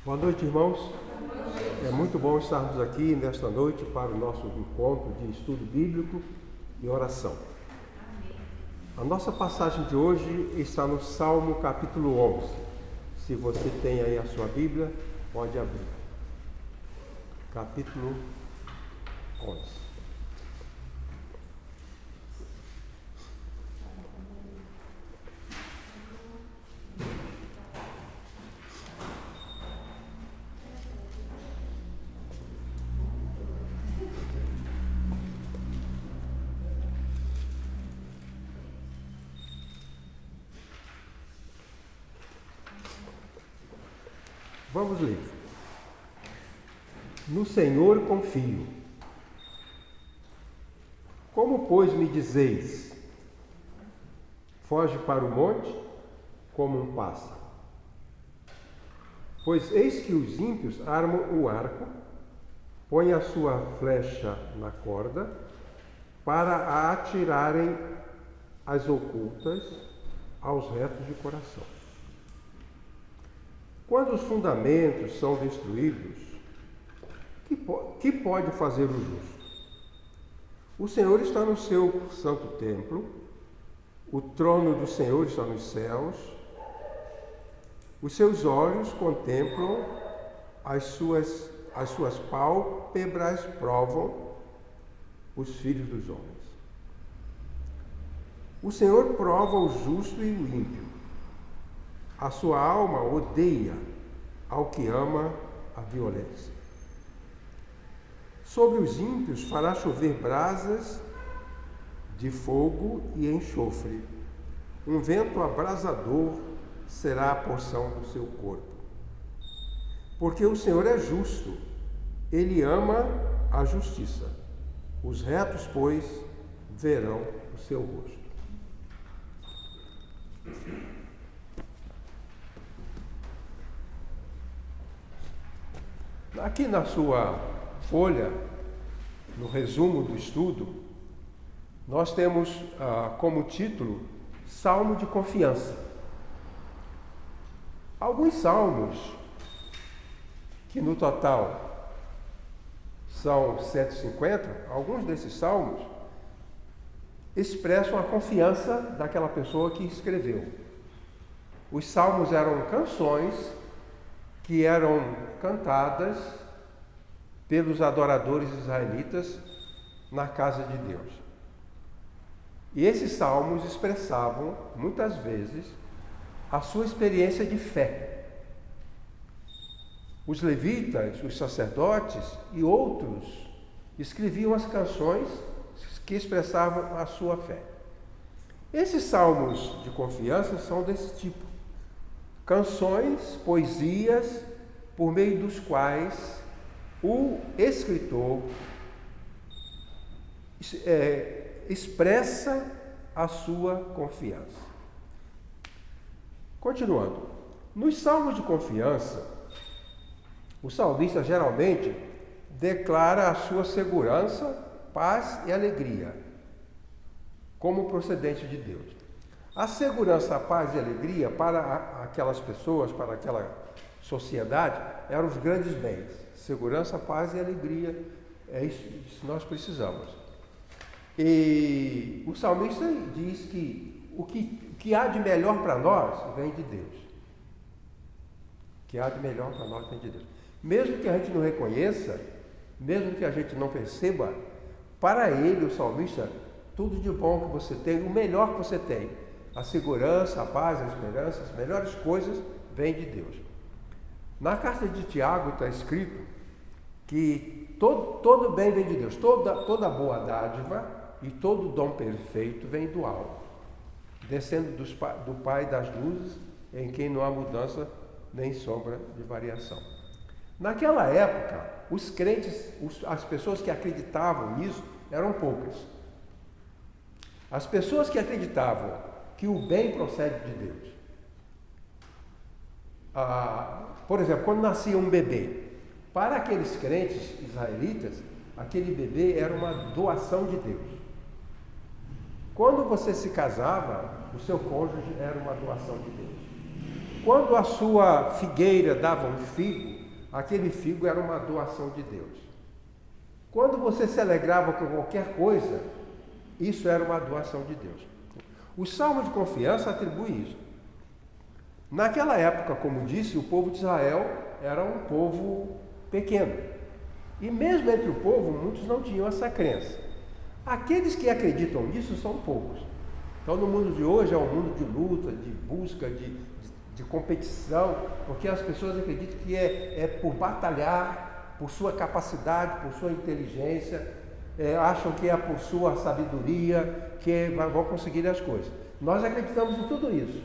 Boa noite, irmãos. É muito bom estarmos aqui nesta noite para o nosso encontro de estudo bíblico e oração. A nossa passagem de hoje está no Salmo capítulo 11. Se você tem aí a sua Bíblia, pode abrir. Capítulo 11. Vamos ler. No Senhor confio. Como, pois, me dizeis, foge para o monte como um pássaro? Pois eis que os ímpios armam o arco, põem a sua flecha na corda, para a atirarem às ocultas, aos retos de coração. Quando os fundamentos são destruídos, que pode fazer o justo? O Senhor está no seu santo templo, o trono do Senhor está nos céus, os seus olhos contemplam as suas pálpebras provam os filhos dos homens. O Senhor prova o justo e o ímpio. A sua alma odeia ao que ama a violência. Sobre os ímpios fará chover brasas de fogo e enxofre. Um vento abrasador será a porção do seu corpo. Porque o Senhor é justo, ele ama a justiça. Os retos, pois, verão o seu rosto. Aqui na sua folha, no resumo do estudo, nós temos como título Salmo de Confiança. Alguns salmos, que no total são 150, alguns desses salmos expressam a confiança daquela pessoa que escreveu. Os salmos eram canções que eram cantadas pelos adoradores israelitas na casa de Deus. E esses salmos expressavam, muitas vezes, a sua experiência de fé. Os levitas, os sacerdotes e outros escreviam as canções que expressavam a sua fé. Esses salmos de confiança são desse tipo. Canções, poesias, por meio dos quais o escritor expressa a sua confiança. Continuando, nos salmos de confiança, o salmista geralmente declara a sua segurança, paz e alegria como procedente de Deus. A segurança, a paz e a alegria para aquelas pessoas, para aquela sociedade, eram os grandes bens. Segurança, paz e alegria, é isso que nós precisamos. E o salmista diz que o que há de melhor para nós vem de Deus. O que há de melhor para nós vem de Deus. Mesmo que a gente não reconheça, mesmo que a gente não perceba, para ele, o salmista, tudo de bom que você tem, o melhor que você tem, a segurança, a paz, a esperança, as melhores coisas vêm de Deus. Na carta de Tiago está escrito que todo bem vem de Deus, toda boa dádiva e todo dom perfeito vem do alto, descendo do Pai das luzes, em quem não há mudança nem sombra de variação. Naquela época, os crentes, as pessoas que acreditavam nisso, eram poucas. As pessoas que acreditavam que o bem procede de Deus. Por exemplo, quando nascia um bebê, para aqueles crentes israelitas, aquele bebê era uma doação de Deus. Quando você se casava, o seu cônjuge era uma doação de Deus. Quando a sua figueira dava um figo, aquele figo era uma doação de Deus. Quando você se alegrava com qualquer coisa, isso era uma doação de Deus. O Salmo de Confiança atribui isso. Naquela época, como disse, o povo de Israel era um povo pequeno. E mesmo entre o povo, muitos não tinham essa crença. Aqueles que acreditam nisso são poucos. Então, no mundo de hoje, é um mundo de luta, de busca, de competição, porque as pessoas acreditam que é por batalhar, por sua capacidade, por sua inteligência, acham que é por sua sabedoria, que vão conseguir as coisas. Nós acreditamos em tudo isso,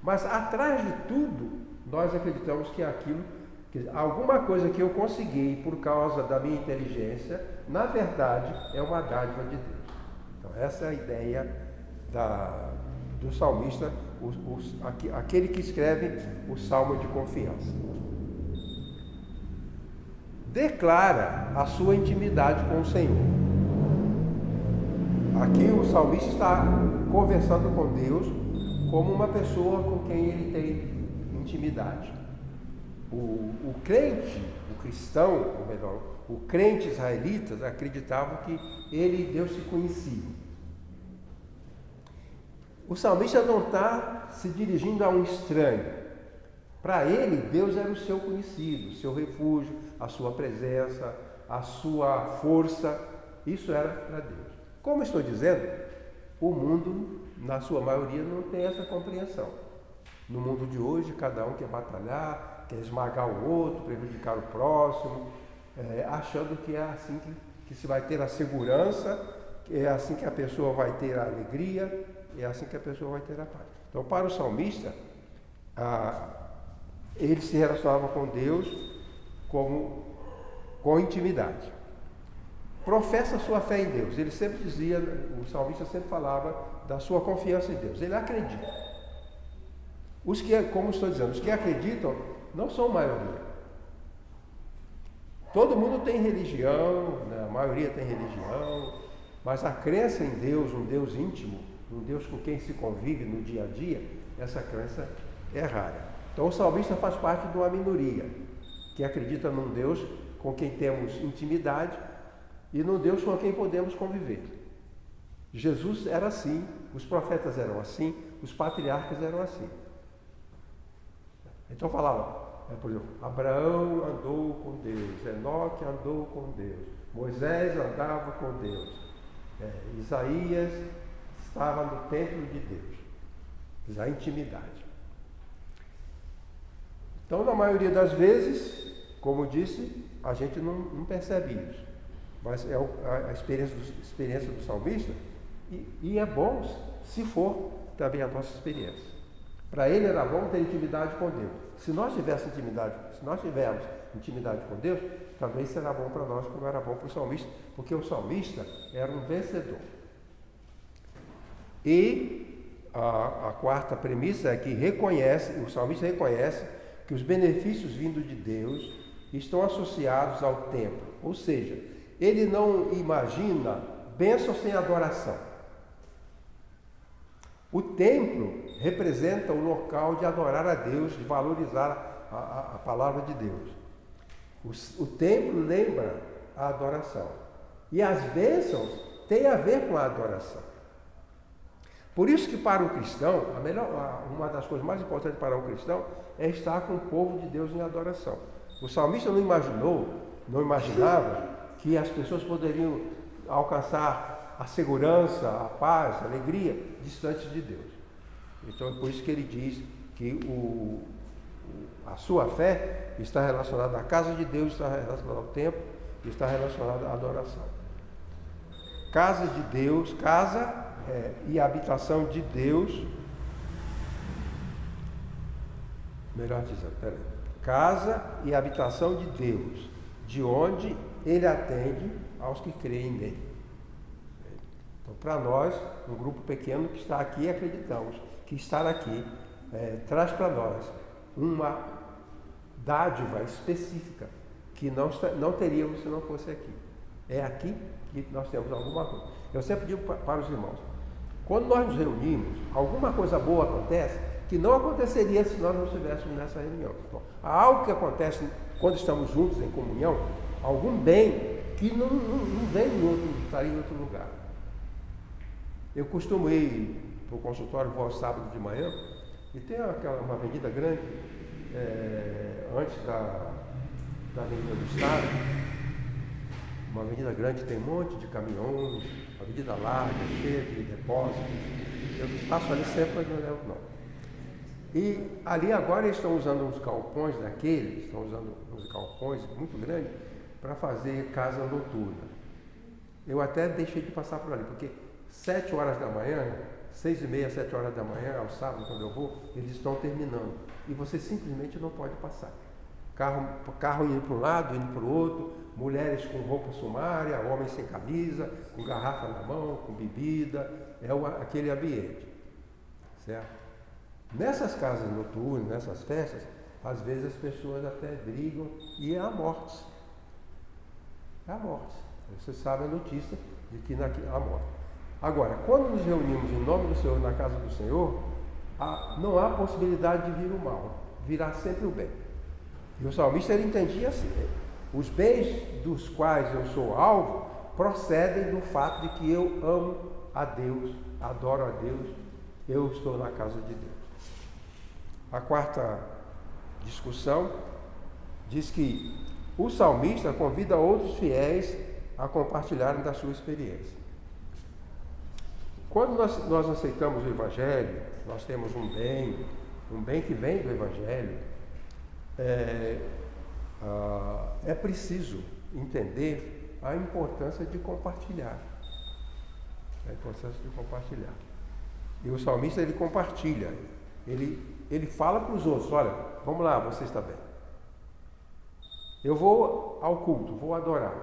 mas atrás de tudo, nós acreditamos que alguma coisa que eu consegui por causa da minha inteligência, na verdade, é uma dádiva de Deus. Então, essa é a ideia do salmista, aquele que escreve o Salmo de Confiança. Declara a sua intimidade com o Senhor. Aqui o salmista está conversando com Deus como uma pessoa com quem ele tem intimidade. O crente, o cristão, ou melhor, o crente israelita acreditava que ele e Deus se conheciam. O salmista não está se dirigindo a um estranho. Para ele, Deus era o seu conhecido, o seu refúgio, a sua presença, a sua força. Isso era para Deus. Como estou dizendo, o mundo, na sua maioria, não tem essa compreensão. No mundo de hoje, cada um quer batalhar, quer esmagar o outro, prejudicar o próximo, achando que é assim que se vai ter a segurança, é assim que a pessoa vai ter a alegria, é assim que a pessoa vai ter a paz. Então, para o salmista, ele se relacionava com Deus com intimidade. Professa sua fé em Deus. Ele sempre dizia, o salmista sempre falava da sua confiança em Deus. Ele acredita. Como estou dizendo, os que acreditam não são maioria. Todo mundo tem religião, né? A maioria tem religião, mas a crença em Deus, um Deus íntimo, um Deus com quem se convive no dia a dia, essa crença é rara. Então o salmista faz parte de uma minoria que acredita num Deus com quem temos intimidade e num Deus com quem podemos conviver. Jesus era assim, os profetas eram assim, os patriarcas eram assim. Então falava, por exemplo, Abraão andou com Deus, Enoque andou com Deus, Moisés andava com Deus, Isaías estava no templo de Deus, a intimidade. Então, na maioria das vezes, como disse, a gente não percebe isso, mas é a experiência do salmista, e é bom se for também a nossa experiência. Para ele era bom ter intimidade com Deus. Se nós tivermos intimidade com Deus, também será bom para nós, como era bom para o salmista, porque o salmista era um vencedor. E a quarta premissa é que o salmista reconhece que os benefícios vindos de Deus estão associados ao templo. Ou seja, ele não imagina bênção sem adoração. O templo representa o local de adorar a Deus, de valorizar a palavra de Deus. O templo lembra a adoração. E as bênçãos têm a ver com a adoração. Por isso que para o cristão, uma das coisas mais importantes para o cristão é estar com o povo de Deus em adoração. O salmista não imaginava que as pessoas poderiam alcançar a segurança, a paz, a alegria distante de Deus. Então é por isso que ele diz que a sua fé está relacionada à casa de Deus, está relacionada ao templo, está relacionada à adoração. Casa de Deus, e a habitação de Deus, melhor dizendo, casa e habitação de Deus, de onde ele atende aos que creem nele. Então, para nós, um grupo pequeno que está aqui, acreditamos que estar aqui traz para nós uma dádiva específica que não teríamos se não fosse aqui. É aqui que nós temos alguma coisa. Eu sempre digo para os irmãos, quando nós nos reunimos, alguma coisa boa acontece que não aconteceria se nós não estivéssemos nessa reunião. Bom, há algo que acontece quando estamos juntos em comunhão, algum bem que não vem estaria em outro lugar. Eu costumo ir para o consultório, vou ao sábado de manhã, e tem uma avenida grande, antes da Avenida do Estado, uma avenida grande, tem um monte de caminhões, uma avenida larga, cheia de depósitos. Eu passo ali sempre, mas não levo não. E ali agora eles estão usando uns galpões daqueles, estão usando uns galpões muito grandes para fazer casa noturna. Eu até deixei de passar por ali, porque 7 horas da manhã, 6h30, 7 horas da manhã, ao sábado, quando eu vou, eles estão terminando. E você simplesmente não pode passar. Carro indo para um lado, indo para o outro, mulheres com roupa sumária, homens sem camisa, com garrafa na mão, com bebida, aquele ambiente, certo? Nessas casas noturnas, nessas festas, às vezes as pessoas até brigam e há mortes. Há mortes. Você sabe a notícia de que há morte. Agora, quando nos reunimos em nome do Senhor, na casa do Senhor, não há possibilidade de vir o mal, virá sempre o bem. E o salmista ele entendia assim: os bens dos quais eu sou alvo procedem do fato de que eu amo a Deus, adoro a Deus, eu estou na casa de Deus. A quarta discussão diz que o salmista convida outros fiéis a compartilharem da sua experiência. Quando nós aceitamos o Evangelho, nós temos um bem que vem do Evangelho, é preciso entender a importância de compartilhar. A importância de compartilhar. E o salmista ele compartilha, ele fala para os outros: olha, vamos lá, você está bem. Eu vou ao culto, vou adorar.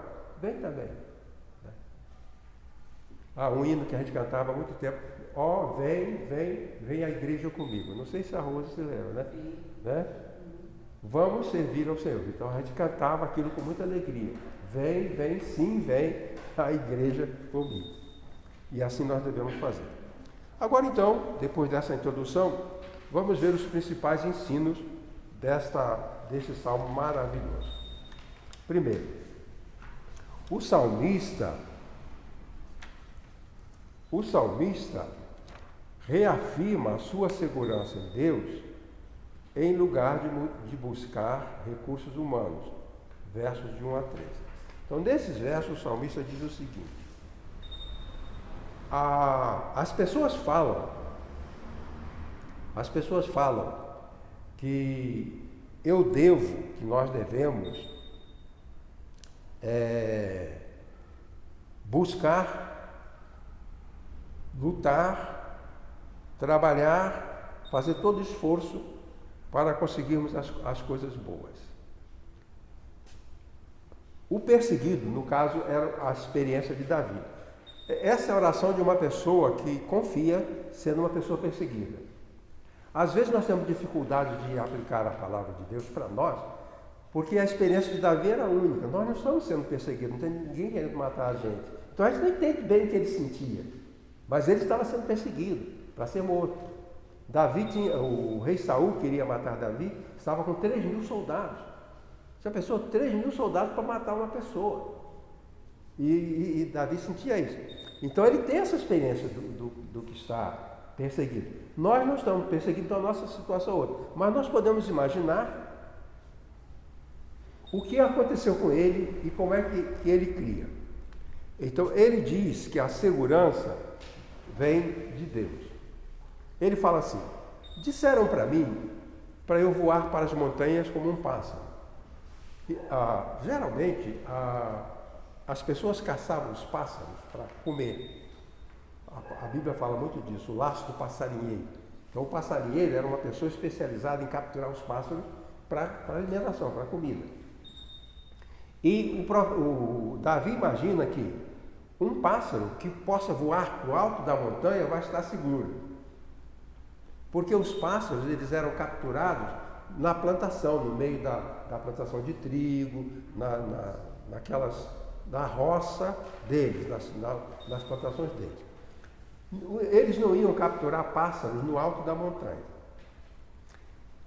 Vem também. Um hino que a gente cantava há muito tempo: vem à igreja comigo. Não sei se a Rosa se lembra, né? Vamos servir ao Senhor. Então a gente cantava aquilo com muita alegria. Vem à igreja comigo. E assim nós devemos fazer. Agora então, depois dessa introdução, vamos ver os principais ensinos deste salmo maravilhoso. Primeiro, o salmista reafirma a sua segurança em Deus em lugar de buscar recursos humanos. Versos de 1 a 13. Então, nesses versos, o salmista diz o seguinte: as pessoas falam que nós devemos buscar, lutar, trabalhar, fazer todo esforço para conseguirmos as coisas boas. O perseguido, no caso, era a experiência de Davi. Essa é a oração de uma pessoa que confia sendo uma pessoa perseguida. Às vezes nós temos dificuldade de aplicar a palavra de Deus para nós, porque a experiência de Davi era única. Nós não estamos sendo perseguidos, não tem ninguém querendo matar a gente. Então a gente não entende bem o que ele sentia. Mas ele estava sendo perseguido para ser morto. O rei Saul queria matar Davi, estava com 3.000 soldados. Já pensou? 3.000 soldados para matar uma pessoa. E Davi sentia isso. Então ele tem essa experiência do que está perseguido. Nós não estamos perseguidos, então a nossa situação é outra. Mas nós podemos imaginar o que aconteceu com ele e como é que ele cria. Então ele diz que a segurança vem de Deus. Ele fala assim: disseram para mim para eu voar para as montanhas como um pássaro. Geralmente as pessoas caçavam os pássaros para comer. A Bíblia fala muito disso, o laço do passarinheiro. Então o passarinheiro era uma pessoa especializada em capturar os pássaros para alimentação, para comida. E o Davi imagina que um pássaro que possa voar para o alto da montanha vai estar seguro. Porque os pássaros eles eram capturados na plantação, no meio da plantação de trigo, na roça deles, nas plantações deles. Eles não iam capturar pássaros no alto da montanha.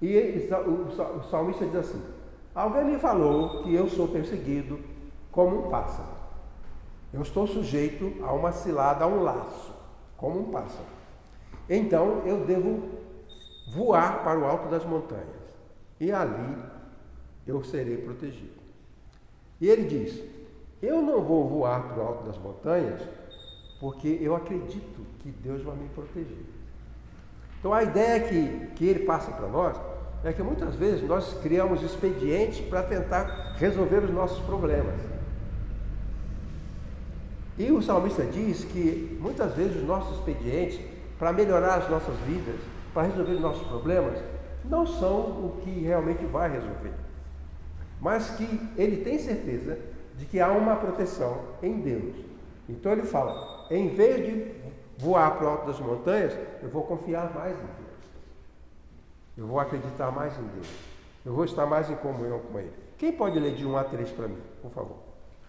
E o salmista diz assim: Alguém me falou que eu sou perseguido como um pássaro. Eu estou sujeito a uma cilada, a um laço, como um pássaro. Então eu devo voar para o alto das montanhas. E ali eu serei protegido. E ele diz, eu não vou voar para o alto das montanhas porque eu acredito que Deus vai me proteger. Então a ideia que ele passa para nós é que muitas vezes nós criamos expedientes para tentar resolver os nossos problemas. E o salmista diz que muitas vezes os nossos expedientes para melhorar as nossas vidas, para resolver os nossos problemas, não são o que realmente vai resolver. Mas que ele tem certeza de que há uma proteção em Deus. Então ele fala, em vez de voar para o alto das montanhas, eu vou confiar mais em Deus. Eu vou acreditar mais em Deus. Eu vou estar mais em comunhão com Ele. Quem pode ler de 1 a 3 para mim, por favor?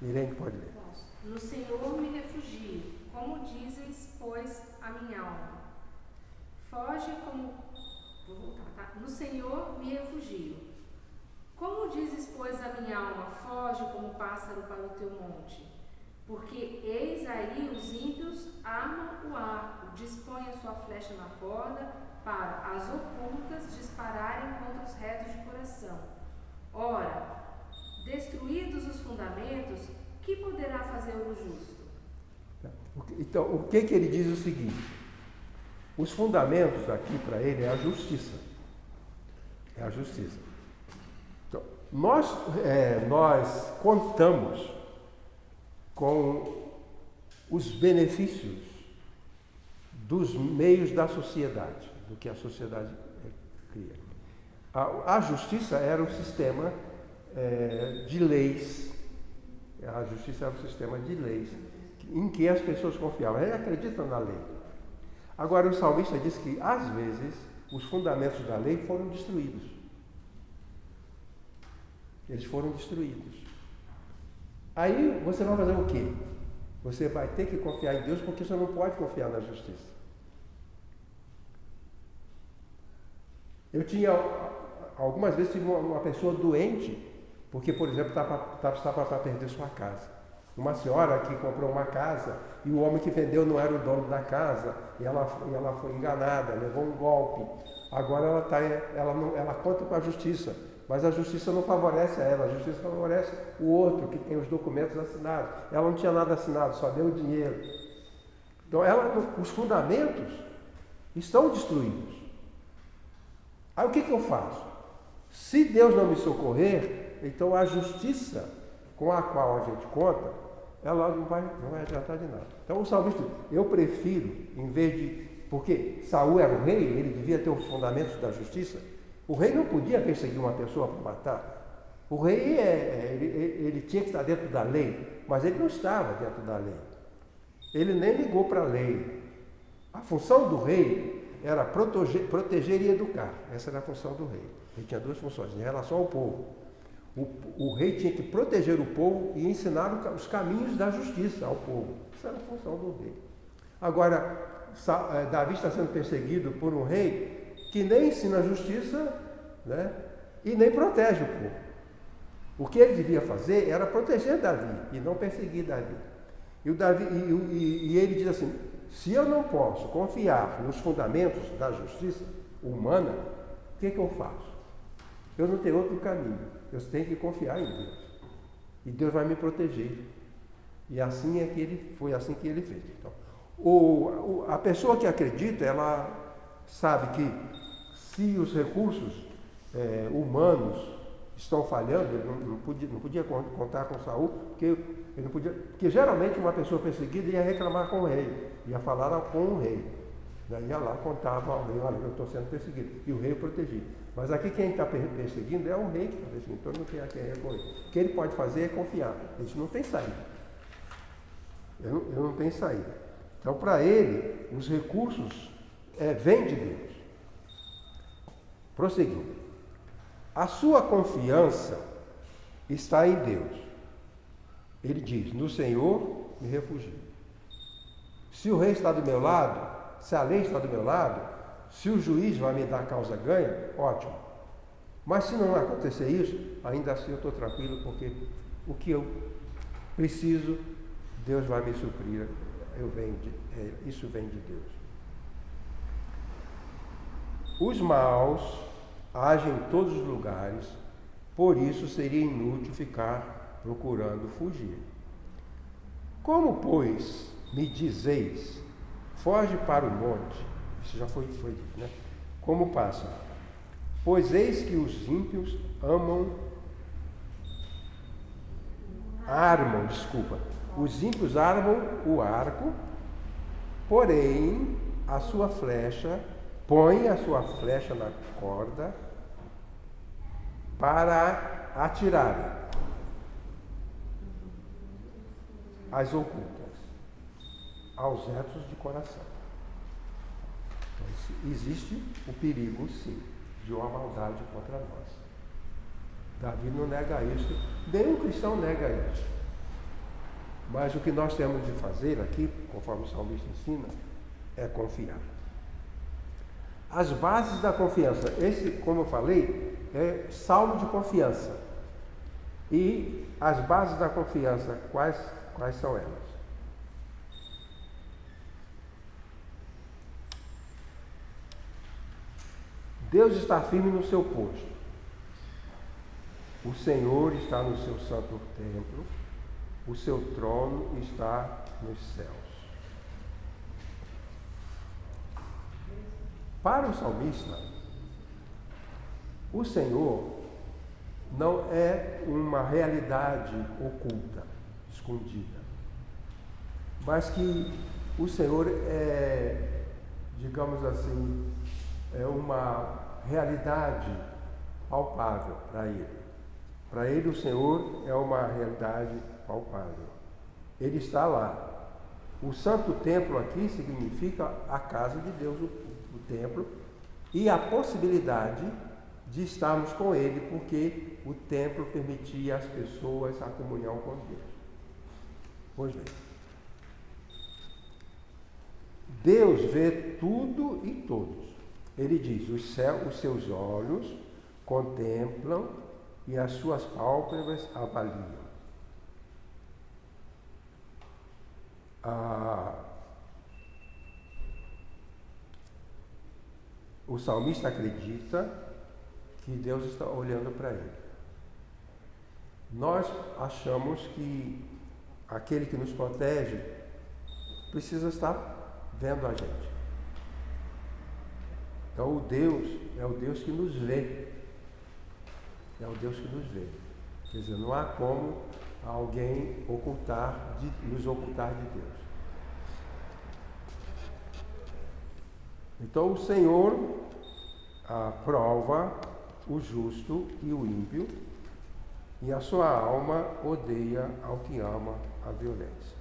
Irene pode ler. No Senhor me refugio, como dizes, pois, a minha alma. Foge como... Vou voltar, tá? No Senhor me refugio. Como dizes, pois, a minha alma, foge como pássaro para o teu monte. Porque eis aí os ímpios armam o arco, dispõem a sua flecha na corda, para as ocultas dispararem contra os retos de coração. Ora, destruídos os fundamentos, que poderá fazer o justo? Então, o que ele diz é o seguinte, os fundamentos aqui para ele é a justiça. É a justiça. Então, nós contamos com os benefícios dos meios da sociedade, do que a sociedade cria. A justiça era um sistema de leis. A justiça era um sistema de leis em que as pessoas confiavam. Eles acreditam na lei. Agora, o salmista diz que, às vezes, os fundamentos da lei foram destruídos. Eles foram destruídos. Aí você vai fazer o quê? Você vai ter que confiar em Deus, porque você não pode confiar na justiça. Eu tinha, algumas vezes, tive uma pessoa doente, porque, por exemplo, estava para perder sua casa. Uma senhora que comprou uma casa e o homem que vendeu não era o dono da casa, e ela foi enganada, levou um golpe. Agora ela conta com a justiça, mas a justiça não favorece a ela, a justiça favorece o outro que tem os documentos assinados. Ela não tinha nada assinado, só deu o dinheiro. Então os fundamentos estão destruídos. Aí o que eu faço? Se Deus não me socorrer, então a justiça com a qual a gente conta, ela não vai adiantar de nada. Então o salmista diz, eu prefiro, em vez de... Porque Saul era o rei, ele devia ter os fundamentos da justiça. O rei não podia perseguir uma pessoa para matar. O rei, ele tinha que estar dentro da lei, mas ele não estava dentro da lei. Ele nem ligou para a lei. A função do rei era proteger e educar. Essa era a função do rei. Ele tinha duas funções, em relação ao povo. O rei tinha que proteger o povo e ensinar os caminhos da justiça ao povo. Essa era a função do rei. Agora, Davi está sendo perseguido por um rei que nem ensina a justiça, né, e nem protege o povo. O que ele devia fazer era proteger Davi e não perseguir Davi. E ele diz assim, se eu não posso confiar nos fundamentos da justiça humana, o que eu faço? Eu não tenho outro caminho. Eu tenho que confiar em Deus. E Deus vai me proteger. E assim foi assim que ele fez. Então, a pessoa que acredita, ela sabe que se os recursos humanos estão falhando, ele não podia contar com Saul, porque geralmente uma pessoa perseguida ia reclamar com o rei, ia falar com o rei. Daí ia lá, contava ao rei, olha, eu estou sendo perseguido. E o rei o protegia. Mas aqui quem está perseguindo é o rei que está perseguindo, então não tem a quem recorrer. O que ele pode fazer é confiar. Ele não tem saída. Eu não tenho saída. Então, para ele, os recursos vêm de Deus. Prosseguindo. A sua confiança está em Deus. Ele diz, no Senhor me refugio. Se o rei está do meu lado, se a lei está do meu lado, se o juiz vai me dar causa ganha, ótimo. Mas se não acontecer isso, ainda assim eu estou tranquilo, porque o que eu preciso, Deus vai me suprir. Isso vem de Deus. Os maus agem em todos os lugares, por isso seria inútil ficar procurando fugir. Como, pois, me dizeis, foge para o monte? Isso já foi dito, né? Como passa? Pois eis que os ímpios os ímpios armam o arco, porém põe a sua flecha na corda para atirarem as ocultas aos retos de coração. Então, existe o perigo, sim, de uma maldade contra nós. Davi não nega isso, nenhum cristão nega isso. Mas o que nós temos de fazer aqui, conforme o salmista ensina, é confiar. As bases da confiança. Esse, como eu falei, é salmo de confiança. E as bases da confiança, quais são elas? Deus está firme no seu posto. O Senhor está no seu santo templo. O seu trono está nos céus. Para o salmista, o Senhor não é uma realidade oculta, escondida, mas que o Senhor é, digamos assim, é uma realidade palpável para ele. Para ele, o Senhor é uma realidade palpável. Ele está lá. O santo templo aqui significa a casa de Deus, o templo, e a possibilidade de estarmos com ele, porque o templo permitia às pessoas a comunhão com Deus. Pois bem, Deus vê tudo e todos. Ele diz, os seus olhos contemplam e as suas pálpebras avaliam. O salmista acredita que Deus está olhando para ele. Nós achamos que aquele que nos protege precisa estar vendo a gente. Então o Deus é o Deus que nos vê. É o Deus que nos vê. Quer dizer, não há como alguém nos ocultar de Deus. Então o Senhor prova o justo e o ímpio, e a sua alma odeia ao que ama a violência.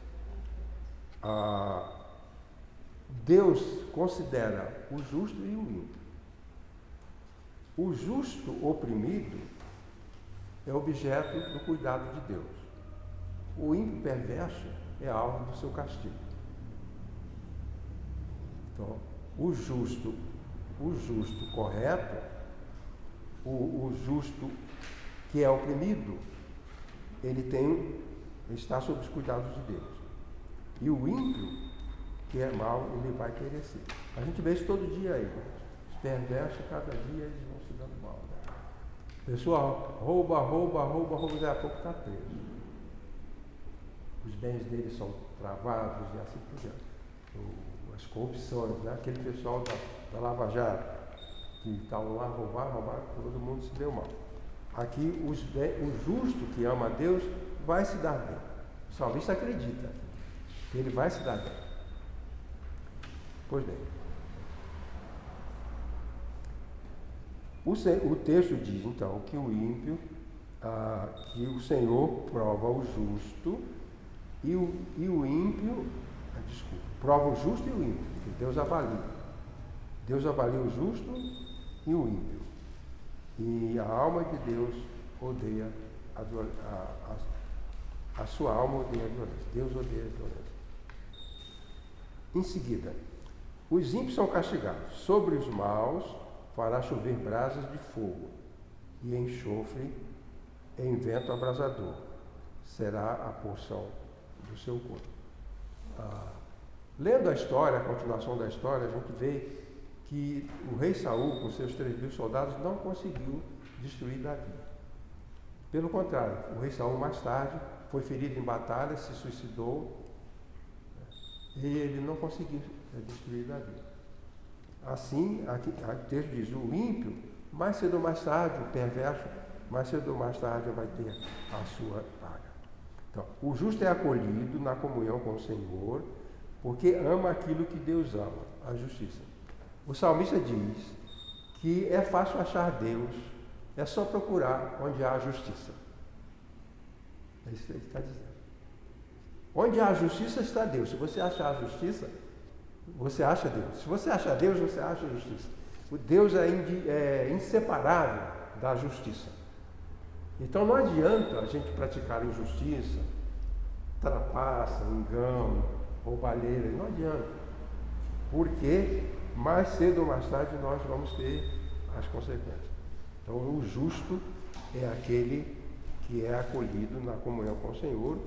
Deus considera o justo e o ímpio. O justo oprimido é objeto do cuidado de Deus. O ímpio perverso é alvo do seu castigo. Então, o justo correto, o justo que é oprimido, ele está sob os cuidados de Deus. E o ímpio, que é mau, ele vai perecer. A gente vê isso todo dia aí. Os perversos, cada dia, eles vão se dando mal. Né? A pessoa rouba, daqui a pouco está preso. Os bens dele são travados e assim por diante. As corrupções, né? Aquele pessoal da Lava Jato, que estavam lá, roubaram, todo mundo se deu mal. Aqui, o justo que ama a Deus vai se dar bem. O salmista acredita que ele vai se dar bem. Pois bem, o texto diz então que o ímpio, que o Senhor prova o justo e o ímpio, prova o justo e o ímpio, que Deus avalia. Deus avalia o justo e o ímpio. E a alma de Deus odeia a sua alma odeia a violência. Deus odeia a violência. Em seguida, os ímpios são castigados. Sobre os maus fará chover brasas de fogo. e enxofre em vento abrasador será a porção do seu corpo. Lendo a história, a continuação da história, a gente vê que o rei Saul, com seus 3.000 soldados, não conseguiu destruir Davi. Pelo contrário, o rei Saul mais tarde foi ferido em batalha, se suicidou, e ele não conseguiu destruir Davi. Assim, aqui, o texto diz, o ímpio, mais cedo ou mais tarde, o perverso, mais cedo ou mais tarde vai ter a sua paga. Então, o justo é acolhido na comunhão com o Senhor, porque ama aquilo que Deus ama, a justiça. O salmista diz que é fácil achar Deus, é só procurar onde há a justiça. É isso que ele está dizendo. Onde há a justiça está Deus. Se você achar a justiça, você acha Deus. Se você acha Deus, você acha a justiça. O Deus é inseparável da justiça. Então não adianta a gente praticar injustiça, trapaça, engano, roubalheira, não adianta. Porque mais cedo ou mais tarde nós vamos ter as consequências. Então o justo é aquele que é acolhido na comunhão com o Senhor,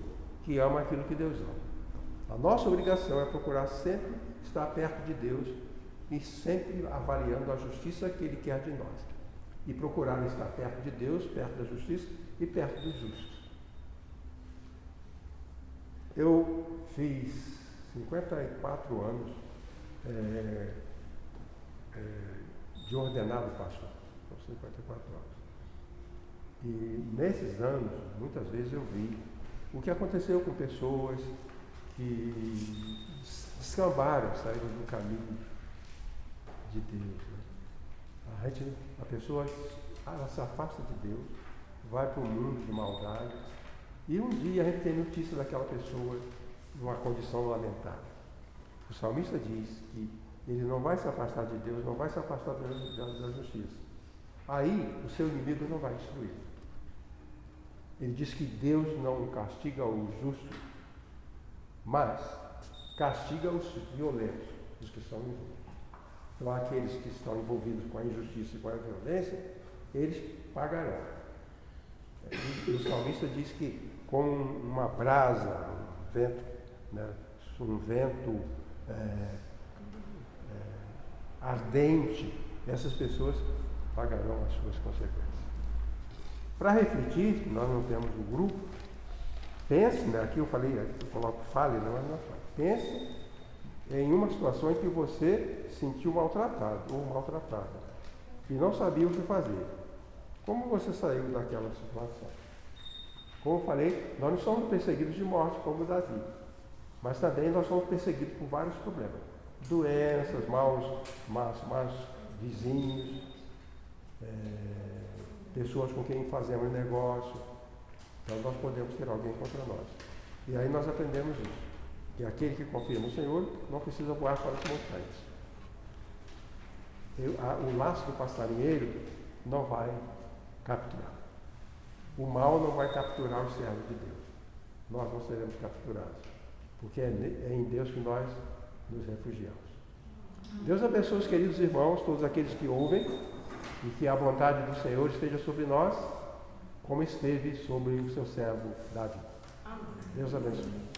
que ama aquilo que Deus ama. A nossa obrigação é procurar sempre estar perto de Deus e sempre avaliando a justiça que Ele quer de nós. E procurar estar perto de Deus, perto da justiça e perto do justo. Eu fiz 54 anos de ordenado pastor. São 54 anos. E nesses anos, muitas vezes eu vi o que aconteceu com pessoas que descambaram, saíram do caminho de Deus. Né? A pessoa ela se afasta de Deus, vai para o mundo de maldade, e um dia a gente tem notícia daquela pessoa numa condição lamentável. O salmista diz que ele não vai se afastar de Deus, não vai se afastar da justiça. Aí o seu inimigo não vai destruir. Ele diz que Deus não castiga o justo, mas castiga os violentos, os que são injustos. Então, aqueles que estão envolvidos com a injustiça e com a violência, eles pagarão. E o salmista diz que com uma brasa, um vento ardente, essas pessoas pagarão as suas consequências. Para refletir, nós não temos um grupo, pense, né, aqui eu coloco fale, não é fale. Pense em uma situação em que você se sentiu maltratado ou maltratada e não sabia o que fazer. Como você saiu daquela situação? Como eu falei, nós não somos perseguidos de morte como Davi, mas também nós somos perseguidos por vários problemas. Doenças, maus vizinhos, pessoas com quem fazemos negócio. Então nós podemos ter alguém contra nós. E aí nós aprendemos isso. Que aquele que confia no Senhor não precisa voar para as montanhas. O laço do passarinheiro não vai capturar. O mal não vai capturar os servos de Deus. Nós não seremos capturados. Porque é em Deus que nós nos refugiamos. Deus abençoe os queridos irmãos, todos aqueles que ouvem, e que a vontade do Senhor esteja sobre nós, como esteve sobre o seu servo Davi. Deus abençoe.